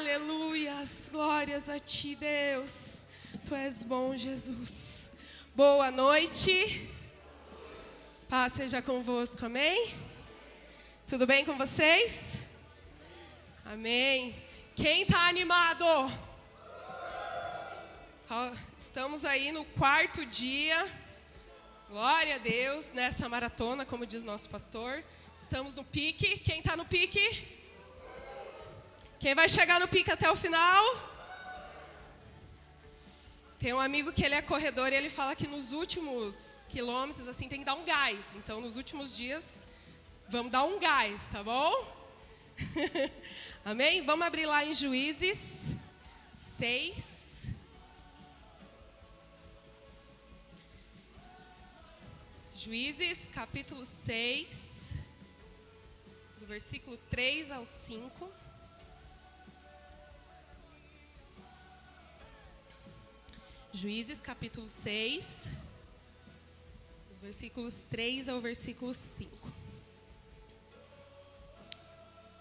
Aleluias, glórias a ti, Deus. Tu és bom, Jesus. Boa noite. Paz seja convosco, amém? Tudo bem com vocês? Amém. Quem está animado? Estamos aí no 4º dia. Glória a Deus, nessa maratona, como diz nosso pastor. Estamos no pique. Quem está no pique? Quem vai chegar no pique até o final? Tem um amigo que ele é corredor e ele fala que nos últimos quilômetros, assim, tem que dar um gás. Então, nos últimos dias, vamos dar um gás, tá bom? Amém? Vamos abrir lá em Juízes 6. Juízes, capítulo 6, do versículo 3 ao 5. Juízes, capítulo 6, os versículos 3 ao versículo 5.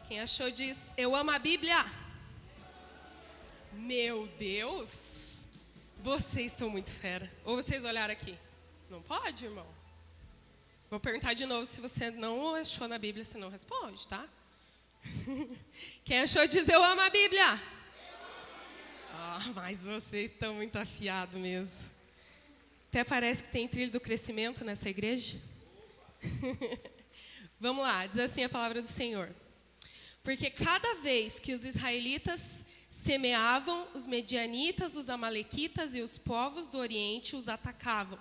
Quem achou diz, eu amo a Bíblia. Meu Deus, vocês estão muito fera. Ou vocês olharam aqui? Não pode, irmão? Vou perguntar de novo, se você não achou na Bíblia, você não responde, tá? Quem achou diz, eu amo a Bíblia. Mas vocês estão muito afiados mesmo. Até parece que tem trilho do crescimento nessa igreja. Vamos lá, diz assim a palavra do Senhor. Porque cada vez que os israelitas semeavam, os medianitas, os amalequitas e os povos do Oriente os atacavam.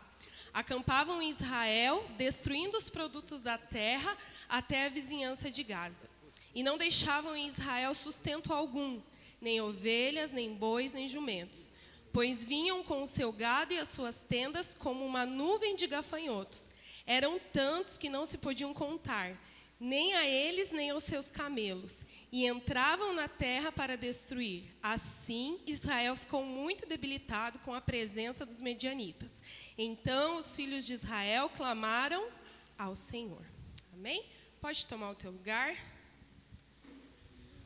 Acampavam em Israel, destruindo os produtos da terra até a vizinhança de Gaza. E não deixavam em Israel sustento algum, nem ovelhas, nem bois, nem jumentos, pois vinham com o seu gado e as suas tendas como uma nuvem de gafanhotos. Eram tantos que não se podiam contar, nem a eles, nem aos seus camelos, e entravam na terra para destruir. Assim, Israel ficou muito debilitado com a presença dos medianitas. Então, os filhos de Israel clamaram ao Senhor. Amém? Pode tomar o teu lugar.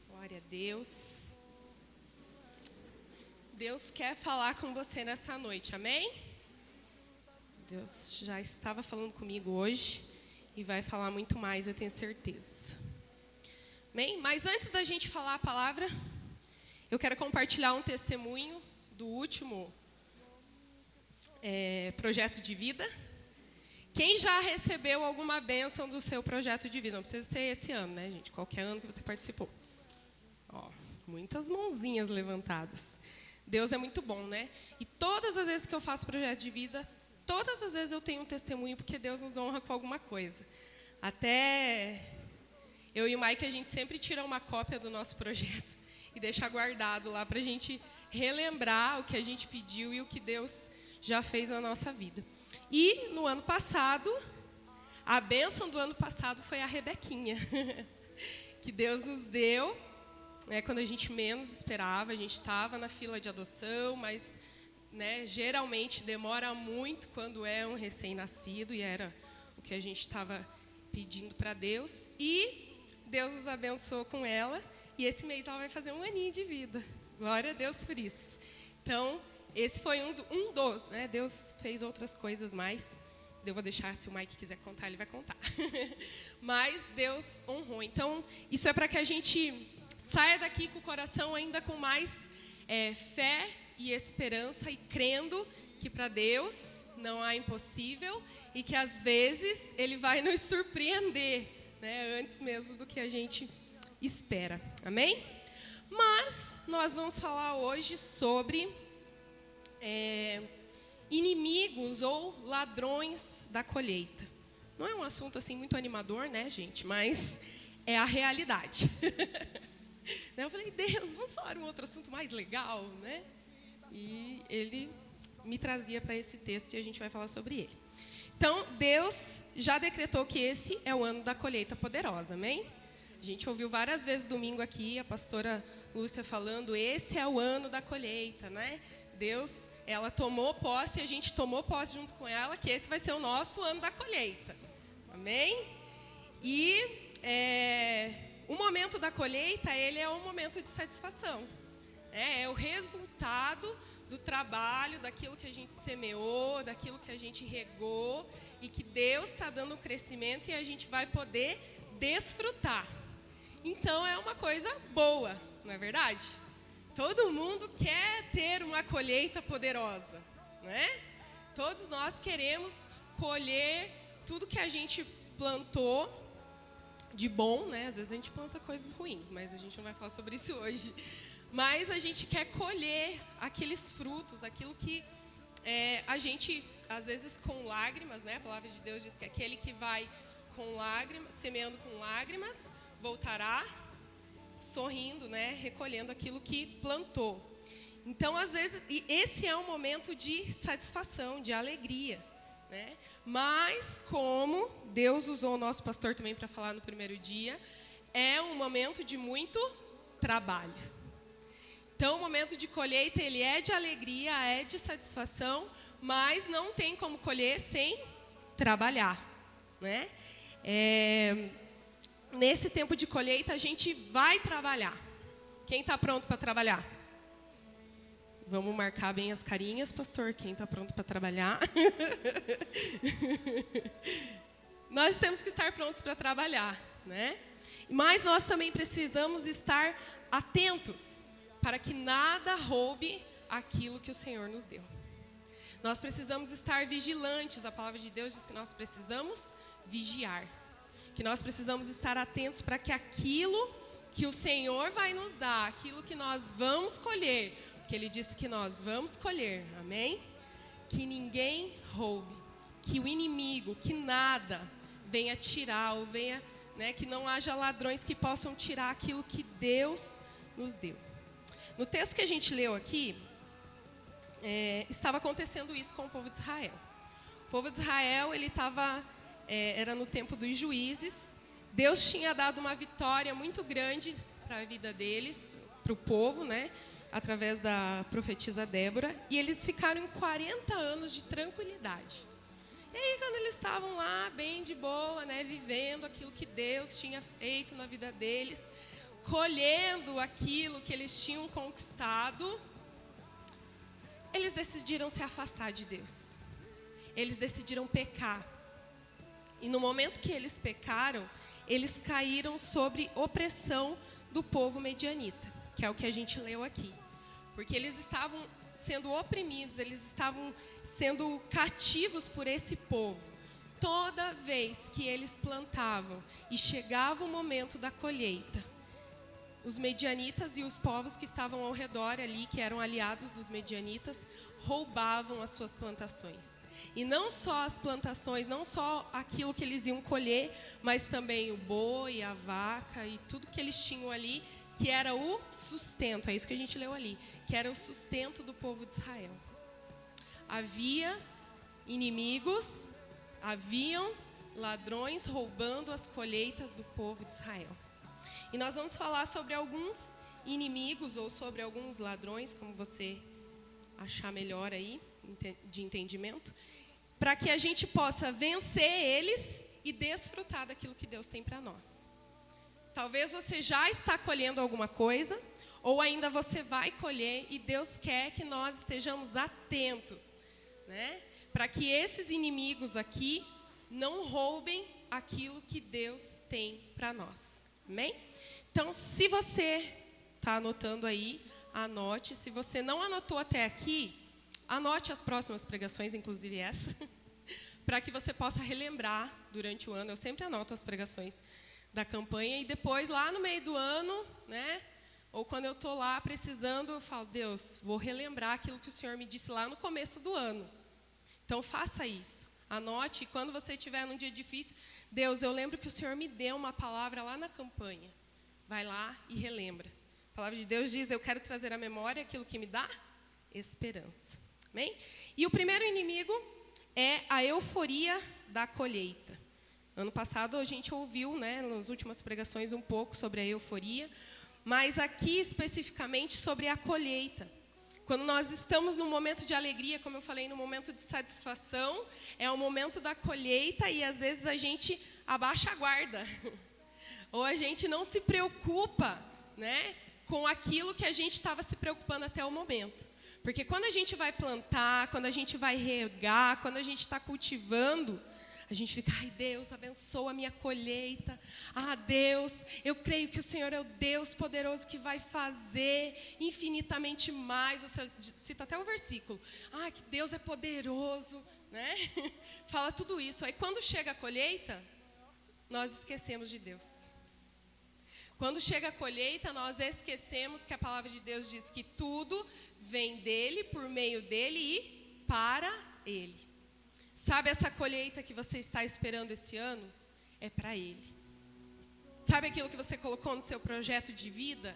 Glória a Deus. Deus quer falar com você nessa noite, amém? Deus já estava falando comigo hoje e vai falar muito mais, eu tenho certeza. Amém? Mas antes da gente falar a palavra, eu quero compartilhar um testemunho do último projeto de vida. Quem já recebeu alguma bênção do seu projeto de vida? Não precisa ser esse ano, né, gente? Qualquer ano que você participou. Ó, muitas mãozinhas levantadas. Deus é muito bom, né? E todas as vezes que eu faço projeto de vida, todas as vezes eu tenho um testemunho, porque Deus nos honra com alguma coisa. Até eu e o Mike, a gente sempre tira uma cópia do nosso projeto e deixa guardado lá para a gente relembrar o que a gente pediu e o que Deus já fez na nossa vida. E no ano passado, a bênção do ano passado foi a Rebequinha, que Deus nos deu. Quando a gente menos esperava, a gente estava na fila de adoção, mas geralmente demora muito quando é um recém-nascido, e era o que a gente estava pedindo para Deus. E Deus nos abençoou com ela, e esse mês ela vai fazer 1 aninho de vida. Glória a Deus por isso. Então, esse foi um dos, né? Deus fez outras coisas mais. Eu vou deixar, se o Mike quiser contar, ele vai contar. Mas Deus honrou. Então, isso é para que a gente saia daqui com o coração ainda com mais fé e esperança e crendo que para Deus não há impossível e que às vezes Ele vai nos surpreender, né, antes mesmo do que a gente espera. Amém? Mas nós vamos falar hoje sobre inimigos ou ladrões da colheita. Não é um assunto assim muito animador, né, gente? Mas é a realidade. Eu falei, Deus, vamos falar um outro assunto mais legal, né? E Ele me trazia para esse texto e a gente vai falar sobre ele. Então, Deus já decretou que esse é o ano da colheita poderosa, amém? A gente ouviu várias vezes domingo aqui a pastora Lúcia falando, esse é o ano da colheita, né? Deus, ela tomou posse e a gente tomou posse junto com ela, que esse vai ser o nosso ano da colheita, amém? E o momento da colheita, ele é um momento de satisfação. É o resultado do trabalho, daquilo que a gente semeou, daquilo que a gente regou, e que Deus está dando um crescimento e a gente vai poder desfrutar. Então é uma coisa boa, não é verdade? Todo mundo quer ter uma colheita poderosa, não é? Todos nós queremos colher tudo que a gente plantou de bom, né? Às vezes a gente planta coisas ruins, mas a gente não vai falar sobre isso hoje. Mas a gente quer colher aqueles frutos, aquilo que a gente, às vezes com lágrimas, né? A palavra de Deus diz que aquele que vai com lágrimas, semeando com lágrimas, voltará sorrindo, né? Recolhendo aquilo que plantou. Então, às vezes, e esse é um momento de satisfação, de alegria, né? Mas, como Deus usou o nosso pastor também para falar no primeiro dia, é um momento de muito trabalho. Então, o momento de colheita, ele é de alegria, é de satisfação, mas não tem como colher sem trabalhar, né? Nesse tempo de colheita, a gente vai trabalhar. Quem está pronto para trabalhar? Vamos marcar bem as carinhas, pastor. Quem está pronto para trabalhar? Nós temos que estar prontos para trabalhar, né? Mas nós também precisamos estar atentos para que nada roube aquilo que o Senhor nos deu. Nós precisamos estar vigilantes. A palavra de Deus diz que nós precisamos vigiar. Que nós precisamos estar atentos para que aquilo que o Senhor vai nos dar, aquilo que nós vamos colher, porque Ele disse que nós vamos colher, amém? Que ninguém roube, que o inimigo, que nada venha tirar, ou venha, né, que não haja ladrões que possam tirar aquilo que Deus nos deu. No texto que a gente leu aqui, estava acontecendo isso com o povo de Israel. O povo de Israel, ele estava... era no tempo dos juízes. Deus tinha dado uma vitória muito grande para a vida deles, para o povo, né? Através da profetisa Débora. E eles ficaram em 40 anos de tranquilidade. E aí, quando eles estavam lá, bem de boa, né? Vivendo aquilo que Deus tinha feito na vida deles, colhendo aquilo que eles tinham conquistado, eles decidiram se afastar de Deus. Eles decidiram pecar. E no momento que eles pecaram, eles caíram sobre opressão do povo medianita, que é o que a gente leu aqui. Porque eles estavam sendo oprimidos, eles estavam sendo cativos por esse povo. Toda vez que eles plantavam e chegava o momento da colheita, os medianitas e os povos que estavam ao redor ali, que eram aliados dos medianitas, roubavam as suas plantações. E não só as plantações, não só aquilo que eles iam colher, mas também o boi, a vaca e tudo que eles tinham ali, que era o sustento, é isso que a gente leu ali, que era o sustento do povo de Israel. Havia inimigos, haviam ladrões roubando as colheitas do povo de Israel. E nós vamos falar sobre alguns inimigos ou sobre alguns ladrões, como você achar melhor aí, de entendimento, para que a gente possa vencer eles e desfrutar daquilo que Deus tem para nós. Talvez você já está colhendo alguma coisa, ou ainda você vai colher, e Deus quer que nós estejamos atentos, né? Para que esses inimigos aqui não roubem aquilo que Deus tem para nós. Amém? Então, se você está anotando aí, anote. Se você não anotou até aqui, anote as próximas pregações, inclusive essa, para que você possa relembrar durante o ano. Eu sempre anoto as pregações da campanha e depois, lá no meio do ano, né? Ou quando eu estou lá precisando, eu falo, Deus, vou relembrar aquilo que o Senhor me disse lá no começo do ano. Então, faça isso. Anote, e quando você estiver num dia difícil, Deus, eu lembro que o Senhor me deu uma palavra lá na campanha. Vai lá e relembra. A palavra de Deus diz, eu quero trazer à memória aquilo que me dá esperança. Amém? E o primeiro inimigo é a euforia da colheita. Ano passado a gente ouviu, né, nas últimas pregações um pouco sobre a euforia, mas aqui especificamente sobre a colheita. Quando nós estamos num momento de alegria, como eu falei, num momento de satisfação, é o momento da colheita e às vezes a gente abaixa a guarda. Ou a gente não se preocupa, né, com aquilo que a gente estava se preocupando até o momento. Porque quando a gente vai plantar, quando a gente vai regar, quando a gente está cultivando, a gente fica, ai Deus, abençoa a minha colheita. Ah Deus, eu creio que o Senhor é o Deus poderoso que vai fazer infinitamente mais. Você cita até o versículo. Ah, que Deus é poderoso, né? Fala tudo isso. Aí quando chega a colheita, nós esquecemos de Deus. Quando chega a colheita, nós esquecemos que a palavra de Deus diz que tudo vem dele, por meio dele e para ele. Sabe essa colheita que você está esperando esse ano? É para ele. Sabe aquilo que você colocou no seu projeto de vida?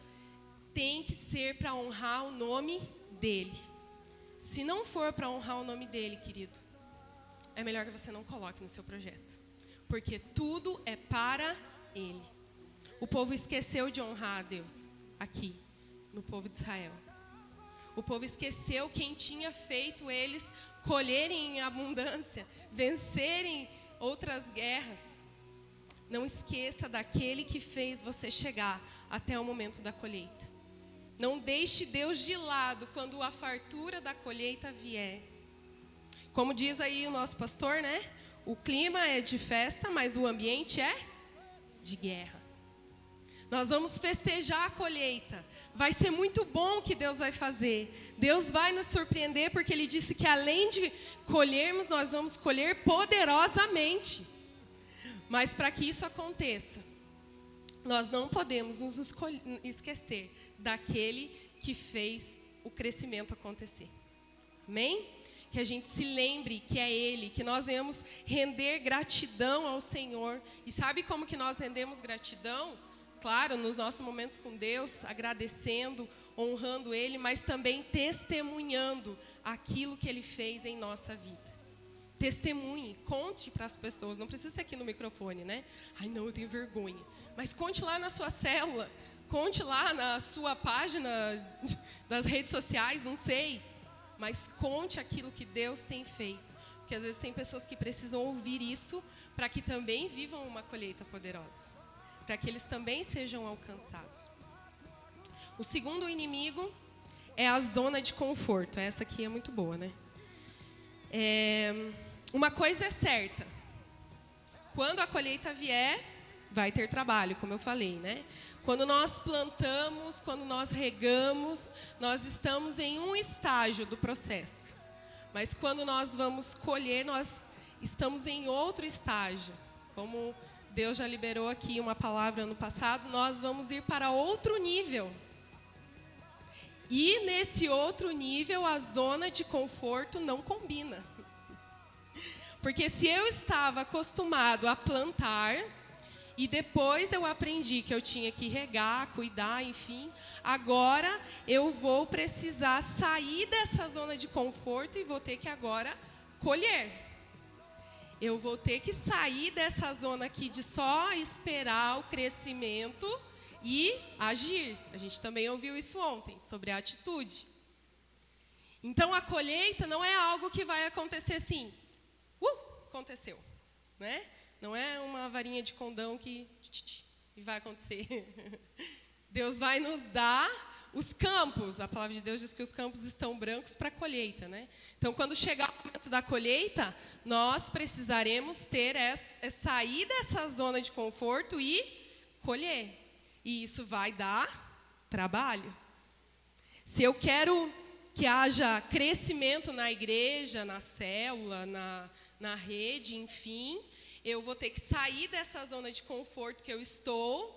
Tem que ser para honrar o nome dele. Se não for para honrar o nome dele, querido, é melhor que você não coloque no seu projeto. Porque tudo é para ele. O povo esqueceu de honrar a Deus aqui, no povo de Israel. O povo esqueceu quem tinha feito eles colherem em abundância, vencerem outras guerras. Não esqueça daquele que fez você chegar até o momento da colheita. Não deixe Deus de lado quando a fartura da colheita vier. Como diz aí o nosso pastor, né? O clima é de festa, mas o ambiente é de guerra. Nós vamos festejar a colheita. Vai ser muito bom o que Deus vai fazer. Deus vai nos surpreender porque Ele disse que além de colhermos, nós vamos colher poderosamente. Mas para que isso aconteça, nós não podemos nos esquecer daquele que fez o crescimento acontecer. Amém? Que a gente se lembre que é Ele, que nós venhamos render gratidão ao Senhor. E sabe como que nós rendemos gratidão? Claro, nos nossos momentos com Deus, agradecendo, honrando Ele, mas também testemunhando aquilo que Ele fez em nossa vida. Testemunhe, conte para as pessoas, não precisa ser aqui no microfone, né? Ai não, eu tenho vergonha. Mas conte lá na sua célula, conte lá na sua página das redes sociais, não sei. Mas conte aquilo que Deus tem feito. Porque às vezes tem pessoas que precisam ouvir isso para que também vivam uma colheita poderosa. Para que eles também sejam alcançados. O segundo inimigo é a zona de conforto. Essa aqui é muito boa, né? Uma coisa é certa. Quando a colheita vier, vai ter trabalho, como eu falei, né? Quando nós plantamos, quando nós regamos, nós estamos em um estágio do processo. Mas quando nós vamos colher, nós estamos em outro estágio. Como Deus já liberou aqui uma palavra ano passado, nós vamos ir para outro nível. E nesse outro nível, a zona de conforto não combina. Porque se eu estava acostumado a plantar, e depois eu aprendi que eu tinha que regar, cuidar, enfim, agora eu vou precisar sair dessa zona de conforto e vou ter que agora colher. Eu vou ter que sair dessa zona aqui de só esperar o crescimento e agir. A gente também ouviu isso ontem, sobre a atitude. Então, a colheita não é algo que vai acontecer assim. Aconteceu, né? Não é uma varinha de condão que vai acontecer. Deus vai nos dar os campos. A palavra de Deus diz que os campos estão brancos para a colheita, né? Então, quando chegar o momento da colheita, nós precisaremos sair dessa zona de conforto e colher. E isso vai dar trabalho. Se eu quero que haja crescimento na igreja, na célula, na rede, enfim, eu vou ter que sair dessa zona de conforto que eu estou,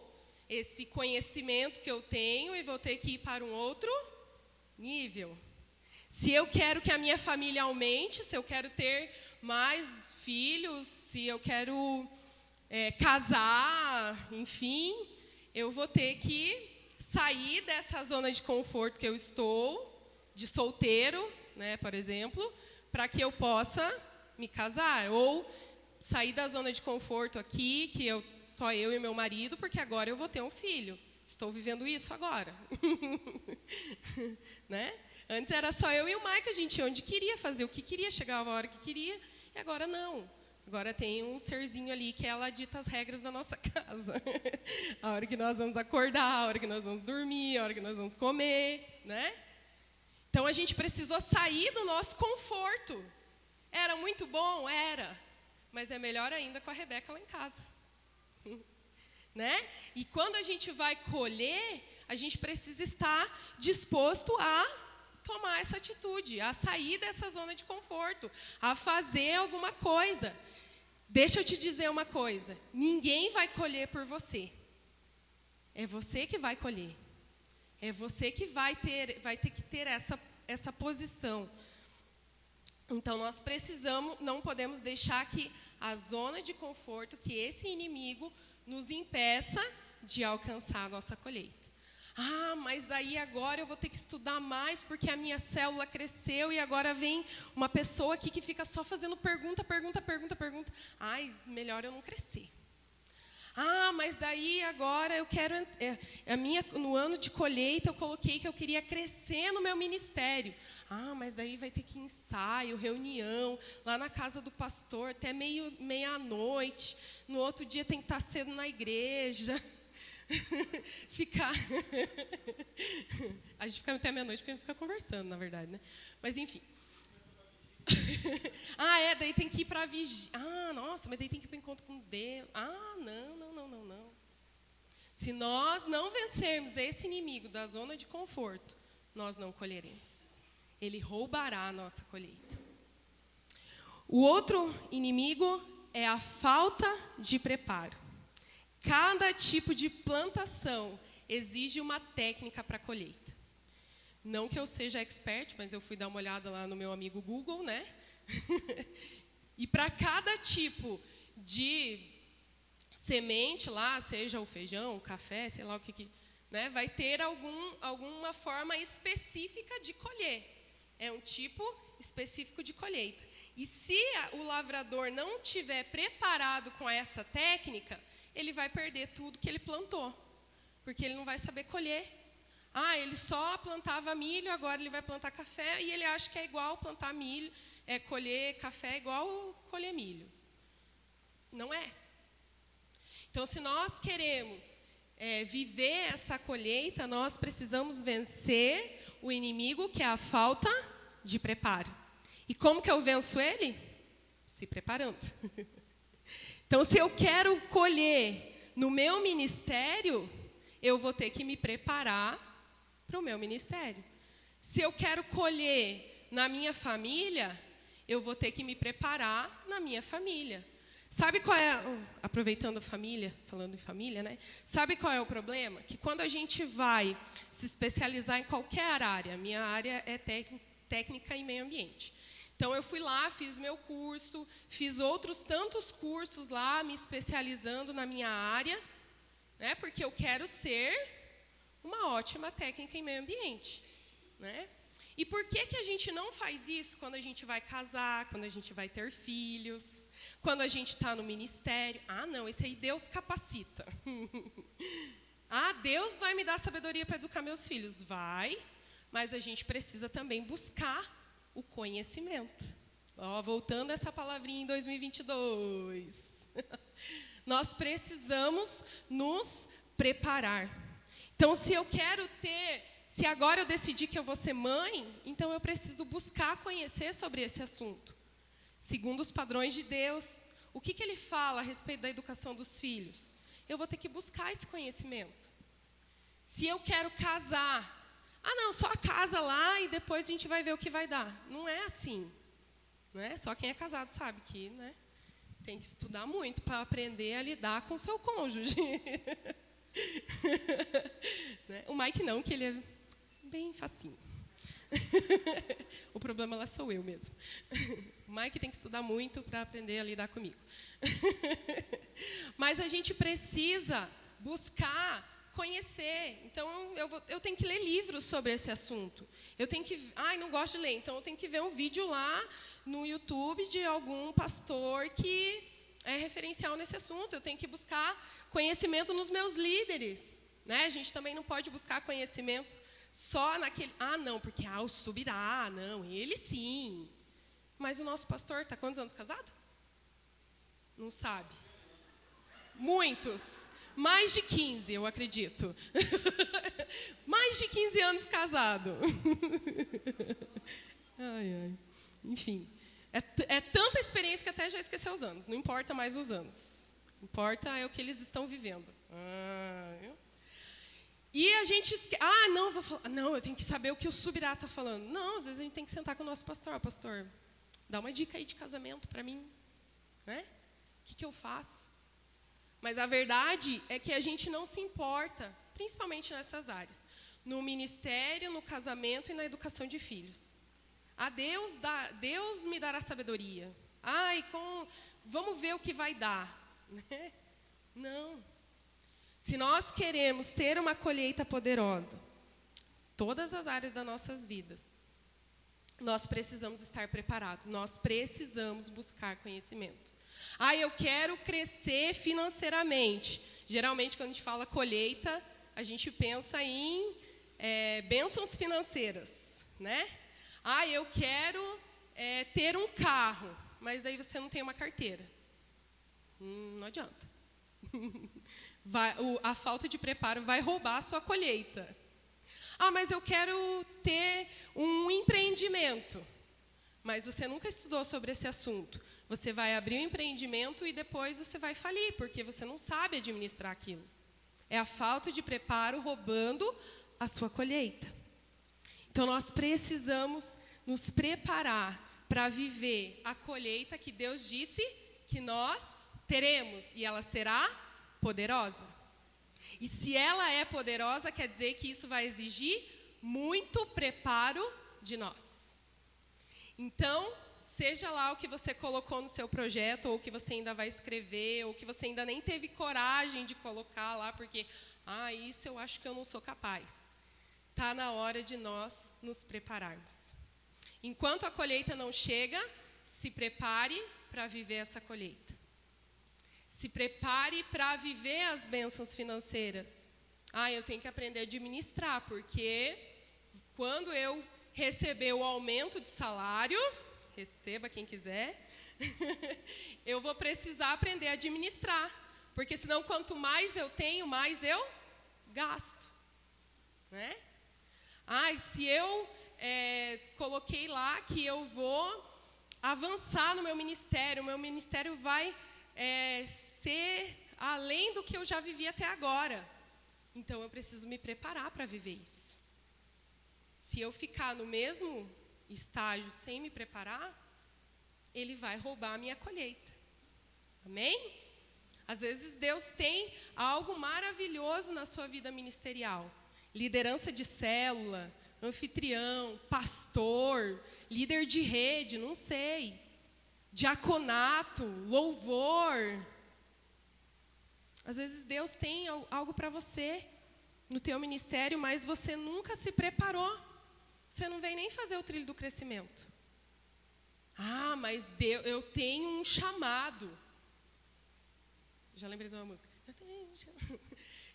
esse conhecimento que eu tenho, e vou ter que ir para um outro nível. Se eu quero que a minha família aumente, se eu quero ter mais filhos, se eu quero casar, enfim, eu vou ter que sair dessa zona de conforto que eu estou, de solteiro, né, por exemplo, para que eu possa me casar. Ou sair da zona de conforto aqui, que só eu e meu marido, porque agora eu vou ter um filho. Estou vivendo isso agora. Né? Antes era só eu e o Mike, a gente ia onde queria, fazer o que queria, chegava a hora que queria, e agora não. Agora tem um serzinho ali que ela dita as regras da nossa casa. A hora que nós vamos acordar, a hora que nós vamos dormir, a hora que nós vamos comer, né? Então a gente precisou sair do nosso conforto. Era muito bom? Era. Mas é melhor ainda com a Rebeca lá em casa. Né? E quando a gente vai colher, a gente precisa estar disposto a tomar essa atitude, a sair dessa zona de conforto, a fazer alguma coisa. Deixa eu te dizer uma coisa, ninguém vai colher por você. É você que vai colher. É você que vai ter que ter essa posição. Então nós precisamos, não podemos deixar que a zona de conforto, que esse inimigo nos impeça de alcançar a nossa colheita. Ah, mas daí agora eu vou ter que estudar mais porque a minha célula cresceu e agora vem uma pessoa aqui que fica só fazendo pergunta. Ai, melhor eu não crescer. Ah, mas daí agora eu quero... no ano de colheita eu coloquei que eu queria crescer no meu ministério. Ah, mas daí vai ter que ensaio, reunião, lá na casa do pastor, até meia-noite. No outro dia tem que estar cedo na igreja. A gente fica até meia-noite porque a gente fica conversando, na verdade, né? Mas enfim. Daí tem que ir para a vigia. Ah, nossa, mas daí tem que ir para o encontro com Deus. Ah, não. Se nós não vencermos esse inimigo da zona de conforto, nós não colheremos. Ele roubará a nossa colheita. O outro inimigo é a falta de preparo. Cada tipo de plantação exige uma técnica para a colheita. Não que eu seja expert, mas eu fui dar uma olhada lá no meu amigo Google, né? E para cada tipo de semente lá, seja o feijão, o café, sei lá o que, né? Vai ter alguma forma específica de colher. É um tipo específico de colheita. E se o lavrador não estiver preparado com essa técnica, ele vai perder tudo que ele plantou, porque ele não vai saber colher. Ah, ele só plantava milho, agora ele vai plantar café, e ele acha que é igual plantar milho, colher café é igual colher milho. Não é. Então, se nós queremos viver essa colheita, nós precisamos vencer o inimigo, que é a falta de preparo. E como que eu venço ele? Se preparando. Então, se eu quero colher no meu ministério, eu vou ter que me preparar para o meu ministério. Se eu quero colher na minha família, eu vou ter que me preparar na minha família. Sabe qual é, aproveitando a família, falando em família, né? Sabe qual é o problema? Que quando a gente vai se especializar em qualquer área, minha área é técnica e meio ambiente. Então, eu fui lá, fiz meu curso, fiz outros tantos cursos lá, me especializando na minha área, né, porque eu quero ser uma ótima técnica em meio ambiente. Né? E por que a gente não faz isso quando a gente vai casar, quando a gente vai ter filhos, quando a gente está no ministério? Ah, não, esse aí Deus capacita. Ah, Deus vai me dar sabedoria para educar meus filhos. Vai, mas a gente precisa também buscar o conhecimento. Voltando a essa palavrinha em 2022. Nós precisamos nos preparar. Então, se agora eu decidi que eu vou ser mãe, então eu preciso buscar conhecer sobre esse assunto. Segundo os padrões de Deus. O que ele fala a respeito da educação dos filhos? Eu vou ter que buscar esse conhecimento. Se eu quero casar, não, só casa lá e depois a gente vai ver o que vai dar. Não é assim. Não é? Só quem é casado sabe que, né, tem que estudar muito para aprender a lidar com o seu cônjuge. Né? O Mike não, que ele é bem facinho. O problema lá sou eu mesmo. O Mike tem que estudar muito para aprender a lidar comigo. Mas a gente precisa buscar conhecer. Então, eu tenho que ler livros sobre esse assunto. Eu tenho que... não gosto de ler. Então, eu tenho que ver um vídeo lá no YouTube de algum pastor que é referencial nesse assunto. Eu tenho que buscar conhecimento nos meus líderes. Né? A gente também não pode buscar conhecimento só naquele... não, porque o subirá. Não, ele sim. Mas o nosso pastor está quantos anos casado? Não sabe? Muitos. Mais de 15, eu acredito. Mais de 15 anos casado. Ai, ai. Enfim, é tanta experiência que até já esqueceu os anos. Não importa mais os anos. Importa é o que eles estão vivendo. E a gente... não, vou falar. Não, eu tenho que saber o que o Subirá está falando. Não, às vezes a gente tem que sentar com o nosso pastor. Pastor, dá uma dica aí de casamento para mim. Né? O que eu faço? Mas a verdade é que a gente não se importa, principalmente nessas áreas. No ministério, no casamento e na educação de filhos. Deus me dará sabedoria. Vamos ver o que vai dar. Né? Não. Se nós queremos ter uma colheita poderosa, todas as áreas das nossas vidas, nós precisamos estar preparados. Nós precisamos buscar conhecimento. Eu quero crescer financeiramente. Geralmente, quando a gente fala colheita, a gente pensa em bênçãos financeiras, né? Eu quero ter um carro, mas daí você não tem uma carteira. Não adianta. A falta de preparo vai roubar a sua colheita. Mas eu quero ter um empreendimento. Mas você nunca estudou sobre esse assunto. Você vai abrir um empreendimento e depois você vai falir, porque você não sabe administrar aquilo. É a falta de preparo roubando a sua colheita. Então, nós precisamos nos preparar para viver a colheita que Deus disse que nós teremos. E ela será poderosa. E se ela é poderosa, quer dizer que isso vai exigir muito preparo de nós. Então, seja lá o que você colocou no seu projeto, ou o que você ainda vai escrever, ou que você ainda nem teve coragem de colocar lá, porque, isso eu acho que eu não sou capaz. Está na hora de nós nos prepararmos. Enquanto a colheita não chega, se prepare para viver essa colheita. Se prepare para viver as bênçãos financeiras. Eu tenho que aprender a administrar, porque quando eu receber o aumento de salário... Receba quem quiser. Eu vou precisar aprender a administrar. Porque senão, quanto mais eu tenho, mais eu gasto. Né? Se eu coloquei lá que eu vou avançar no meu ministério, o meu ministério vai ser além do que eu já vivi até agora. Então, eu preciso me preparar para viver isso. Se eu ficar no mesmo estágio sem me preparar, ele vai roubar a minha colheita. Amém? Às vezes Deus tem algo maravilhoso na sua vida ministerial. Liderança de célula, anfitrião, pastor, líder de rede, não sei. Diaconato, louvor. Às vezes Deus tem algo para você no teu ministério, mas você nunca se preparou. Você não vem nem fazer o trilho do crescimento. Mas eu tenho um chamado. Já lembrei de uma música.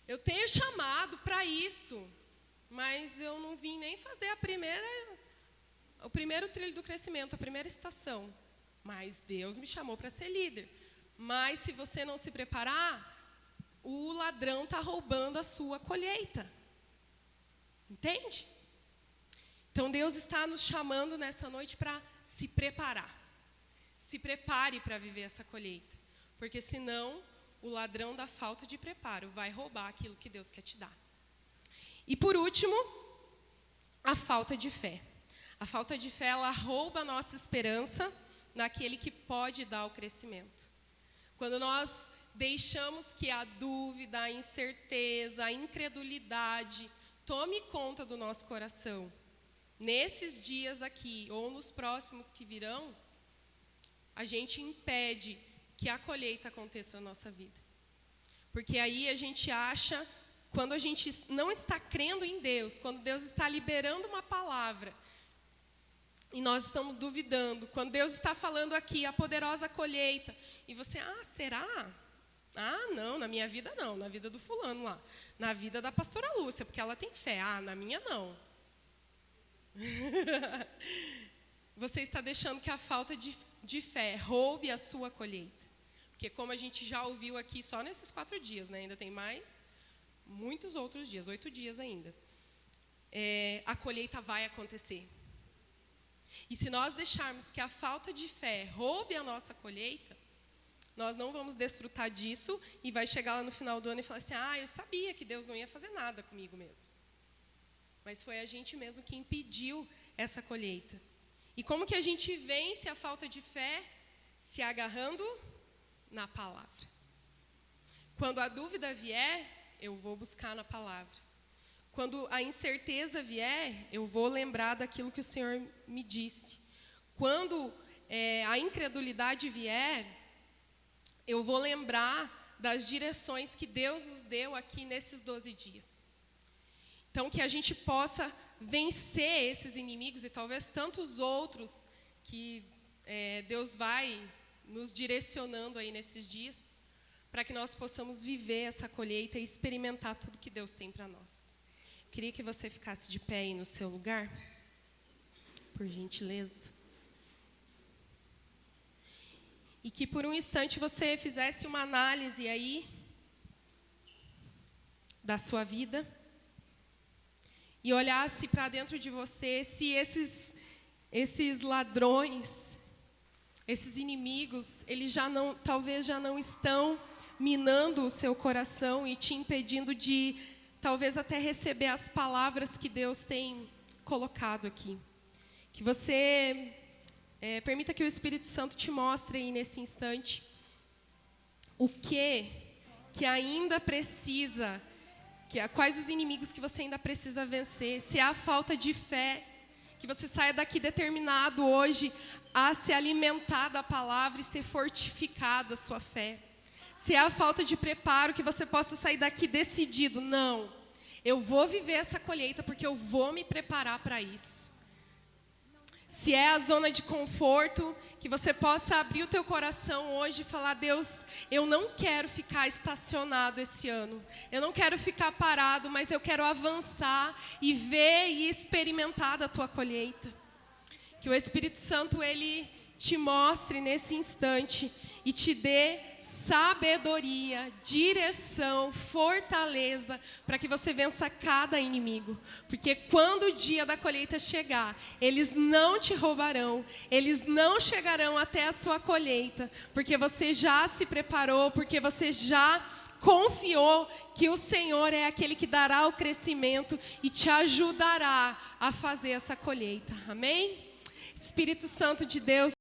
Eu tenho chamado para isso. Mas eu não vim nem fazer o primeiro trilho do crescimento, a primeira estação. Mas Deus me chamou para ser líder. Mas se você não se preparar, o ladrão está roubando a sua colheita. Entende? Então, Deus está nos chamando nessa noite para se preparar. Se prepare para viver essa colheita. Porque senão, o ladrão da falta de preparo vai roubar aquilo que Deus quer te dar. E por último, a falta de fé. A falta de fé, ela rouba a nossa esperança naquele que pode dar o crescimento. Quando nós deixamos que a dúvida, a incerteza, a incredulidade tome conta do nosso coração, nesses dias aqui, ou nos próximos que virão, a gente impede que a colheita aconteça na nossa vida. Porque aí a gente acha, quando a gente não está crendo em Deus, quando Deus está liberando uma palavra, e nós estamos duvidando, quando Deus está falando aqui, a poderosa colheita, e você, será? Não, na minha vida não, na vida do fulano lá. Na vida da pastora Lúcia, porque ela tem fé. Na minha não. Você está deixando que a falta de fé roube a sua colheita. Porque como a gente já ouviu aqui só nesses 4 dias, né? Ainda tem mais muitos outros dias, 8 dias ainda. A colheita vai acontecer. E se nós deixarmos que a falta de fé roube a nossa colheita, nós não vamos desfrutar disso e vai chegar lá no final do ano e falar assim, eu sabia que Deus não ia fazer nada comigo mesmo. Mas foi a gente mesmo que impediu essa colheita. E como que a gente vence a falta de fé? Se agarrando na palavra. Quando a dúvida vier, eu vou buscar na palavra. Quando a incerteza vier, eu vou lembrar daquilo que o Senhor me disse. Quando a incredulidade vier, eu vou lembrar das direções que Deus nos deu aqui nesses 12 dias. Então, que a gente possa vencer esses inimigos e talvez tantos outros que Deus vai nos direcionando aí nesses dias, para que nós possamos viver essa colheita e experimentar tudo que Deus tem para nós. Queria que você ficasse de pé aí no seu lugar, por gentileza. E que por um instante você fizesse uma análise aí da sua vida e olhasse para dentro de você se esses ladrões, esses inimigos, eles talvez já não estão minando o seu coração e te impedindo de talvez até receber as palavras que Deus tem colocado aqui. Que você permita que o Espírito Santo te mostre aí nesse instante o que ainda precisa, quais os inimigos que você ainda precisa vencer. Se é a falta de fé, que você saia daqui determinado hoje a se alimentar da palavra e ser fortificada a sua fé. Se é a falta de preparo, que você possa sair daqui decidido, não, eu vou viver essa colheita porque eu vou me preparar para isso. Se é a zona de conforto, que você possa abrir o teu coração hoje e falar, Deus, eu não quero ficar estacionado esse ano. Eu não quero ficar parado, mas eu quero avançar e ver e experimentar da tua colheita. Que o Espírito Santo, ele te mostre nesse instante e te dê sabedoria, direção, fortaleza, para que você vença cada inimigo. Porque quando o dia da colheita chegar, eles não te roubarão, eles não chegarão até a sua colheita, porque você já se preparou, porque você já confiou que o Senhor é aquele que dará o crescimento e te ajudará a fazer essa colheita. Amém? Espírito Santo de Deus,